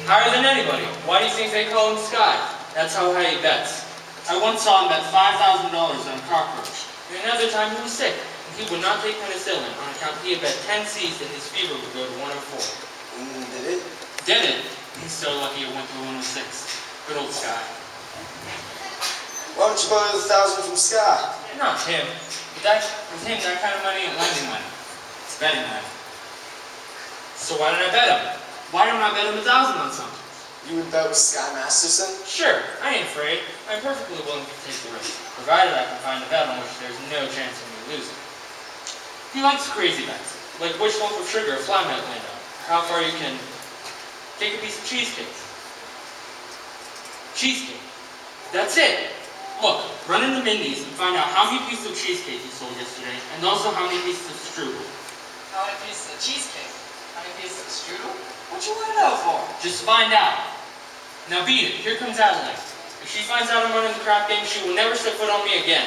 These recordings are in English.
Higher than anybody. Why do you think they call him Sky? That's how high he bets. I once saw him bet $5,000 on a cockroach. And another time he was sick, and he would not take penicillin on account he had bet 10 C's that his fever would go to 104. Did it? Did it? He's so lucky it went to 106. Good old Sky. Why don't you borrow the 1,000 from Sky? Not him. But with him, that kind of money ain't lending money. It's betting money. So why did I bet him? Why don't I bet him 1,000 on something? You would bet with Sky Masterson? Sure, I ain't afraid. I'm perfectly willing to take the risk, provided I can find a bet on which there's no chance of me losing. He likes crazy bets, like which lump of sugar a fly might land on, or how far you can take a piece of cheesecake. Cheesecake. That's it. Look, run into Mindy's and find out how many pieces of cheesecake you sold yesterday, and also how many pieces of strudel. How many pieces of cheesecake? How many pieces of strudel? What you want to know for? Just find out. Now beat it. Here comes Adelaide. If she finds out I'm running the crap game, she will never set foot on me again.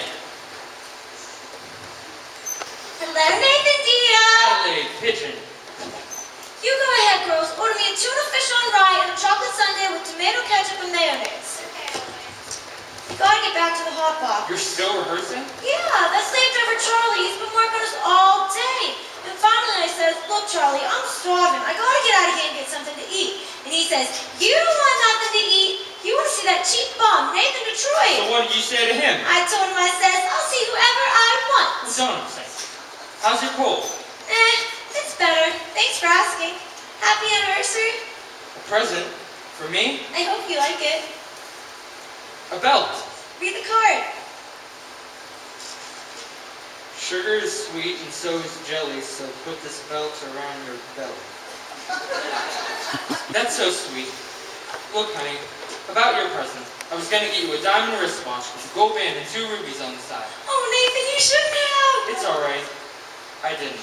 Hello, Nathan Dio. Adelaide, pigeon. You go ahead, girls. Order me a tuna fish on rye and a chocolate sundae with tomato ketchup and mayonnaise. Gotta get back to the hot box. You're still rehearsing? Yeah, that's leftover Charlie. He's been working on us all day. And finally I says, look, Charlie, I'm starving. I gotta get out of here and get something to eat. And he says, you don't want nothing to eat. You want to see that cheap bum, Nathan Detroit. So what did you say to him? I told him, I says, I'll see whoever I want. Well, don't upset. How's your cold? It's better. Thanks for asking. Happy anniversary. A present? For me? I hope you like it. A belt. Read the card. Sugar is sweet and so is jelly, so put this belt around your belly. That's so sweet. Look, honey, about your present. I was gonna get you a diamond wristwatch with a gold band and 2 rubies on the side. Oh, Nathan, you shouldn't have. It's alright. I didn't.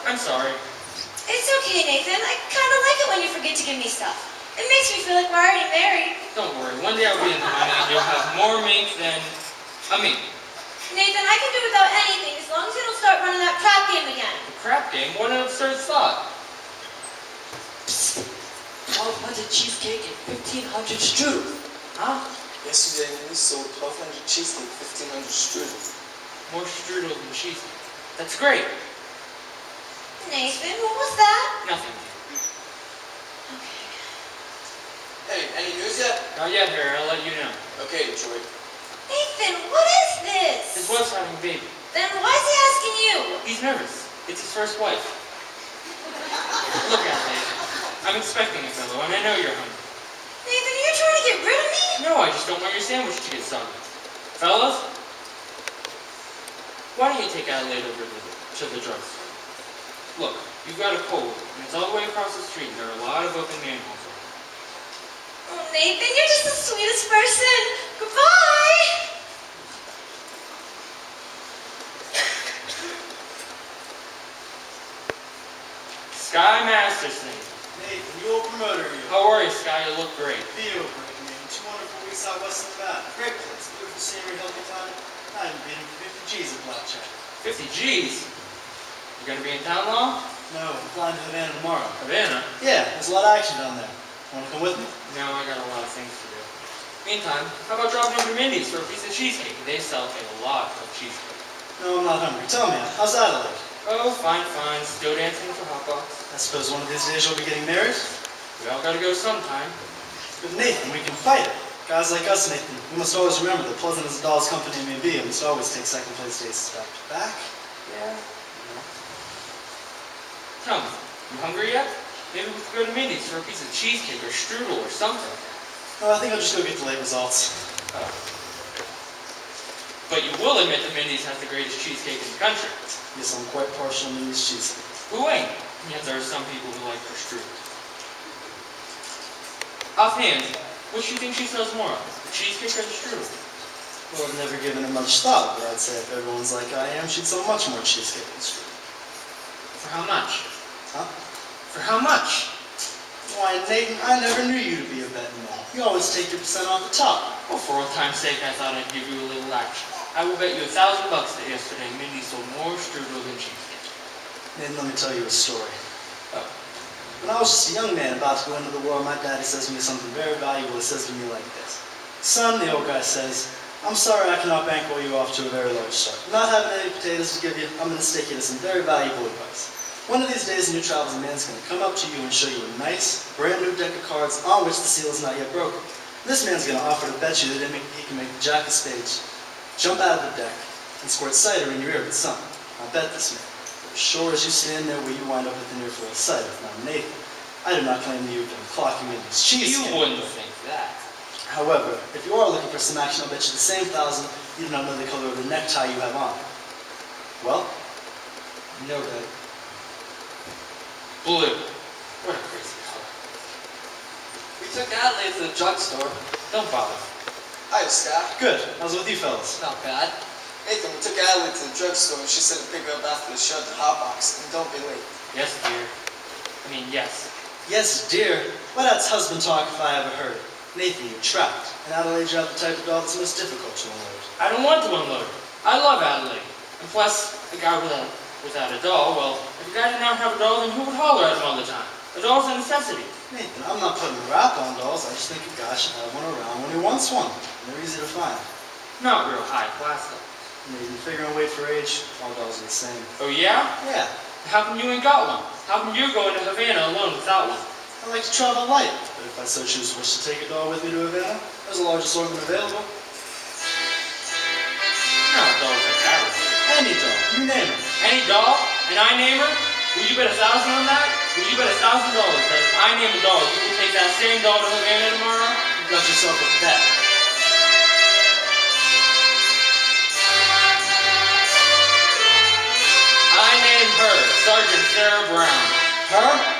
I'm sorry. It's okay, Nathan. I kind of like it when you forget to give me stuff. It makes me feel like we're already married. Don't worry. One day I'll be in the money and you'll have more mink than a mink. Nathan, I can do without anything as long as you don't start running that crap game again. The crap game? What an absurd thought. 1,200 cheesecake and 1,500 strudel. Huh? Yesterday, we sold 1,200 cheesecake, 1,500 strudel. More strudel than cheesecake. That's great. Nathan, what was that? Nothing. Hey, any news yet? Not yet, Harry. I'll let you know. Okay, Detroit. Nathan, what is this? His wife's having a baby. Then why is he asking you? He's nervous. It's his first wife. Look at me. I'm expecting a fellow, and I know you're hungry. Nathan, you're trying to get rid of me? No, I just don't want your sandwich to get soggy. Fellas, why don't you take Adelaide over to the drugstore? Look, you've got a cold, and it's all the way across the street. There are a lot of open manholes. Oh, Nathan, you're just the sweetest person. Goodbye. Sky Masterson. Nathan, you old promoter you. How are you, Sky? You look great. Theo breaking in. 204 weeks out west of Nevada. Great place. Beautiful scenery, healthy climate. Not even beating 50 G's a blackjack. 50 G's? You gonna be in town long? No, I'm flying to Havana tomorrow. Havana? Yeah, there's a lot of action down there. Want to come with me? No, I got a lot of things to do. Meantime, how about dropping over to Mindy's for a piece of cheesecake? They sell a lot of cheesecake. No, I'm not hungry. Tell me, how's Adelaide? Oh, fine, fine. Still dancing for Hot Box. I suppose one of these days you'll be getting married? We all gotta go sometime. But Nathan, we can fight it. Guys like us, Nathan, we must always remember that pleasant as a doll's company may be, and must always take second place dates back to back. Yeah. Tell me, you hungry yet? Maybe we could go to Mindy's for a piece of cheesecake or strudel or something. Oh, I think I'll just go get the late results. Oh. But you will admit that Mindy's has the greatest cheesecake in the country. Yes, I'm quite partial to these cheesecake. Who ain't? Yet there are some people who like their strudel. Offhand, which do you think she sells more of, the cheesecake or the strudel? Well, I've never given it much thought, but I'd say if everyone's like I am, she'd sell much more cheesecake than strudel. For how much? Huh? For how much? Why, Nathan, I never knew you to be a betting man. You always take your percent off the top. Well, for old time's sake, I thought I'd give you a little action. I will bet you $1,000 that yesterday Mindy sold more strudel than cheesecake. Nathan, let me tell you a story. Oh. When I was just a young man about to go into the war, my daddy says to me something very valuable. He says to me like this. Son, the old guy says, I'm sorry I cannot bankroll you off to a very large start. Not having any potatoes to give you, I'm going to stick you to some very valuable advice. One of these days in your travels, a man's going to come up to you and show you a nice, brand new deck of cards on which the seal is not yet broken. This man's going to offer to bet you that he can make the jack of spades jump out of the deck and squirt cider in your ear with some. I'll bet this man. As sure as you stand there where you wind up with an earful of cider. Now, Nathan, I do not claim that you've been clocking in this cheesecake. You wouldn't think that. However, if you are looking for some action, I'll bet you the same $1,000 you do not know the color of the necktie you have on. Well, No good. Blue. What a crazy color. We took Adelaide to the drugstore. Don't bother. Hi, Scott. good. How's it with you fellas? Not bad. Nathan, we took Adelaide to the drugstore and she said to pick her up after the show at the Hot Box. And don't be late. Yes, dear. Yes. Yes, dear. Well, that's husband talk if I ever heard it. Nathan, you're trapped. And Adelaide, you're the type of dog that's most difficult to unload. I don't want to unload. I love Adelaide. And plus, a guy without a doll, well, if a guy did not have a doll, then who would holler at him all the time? A doll's a necessity. Nathan, I'm not putting a rap on dolls. I just think a guy should have one around when he wants one. And they're easy to find. Not real high class, though. Nathan, figuring weight for age, all dolls are the same. Oh, yeah? Yeah, How come you ain't got one? How come you're going to Havana alone without one? I like to travel light. But if I so choose to wish to take a doll with me to Havana, there's a large assortment available. Not dolls like that. Any doll, you name it. Any doll, and I name her? Will you bet $1,000 on that? Will you bet $1,000 that if I name a doll, you will take that same doll to Havana tomorrow? You got yourself a bet. I name her Sergeant Sarah Brown. Her?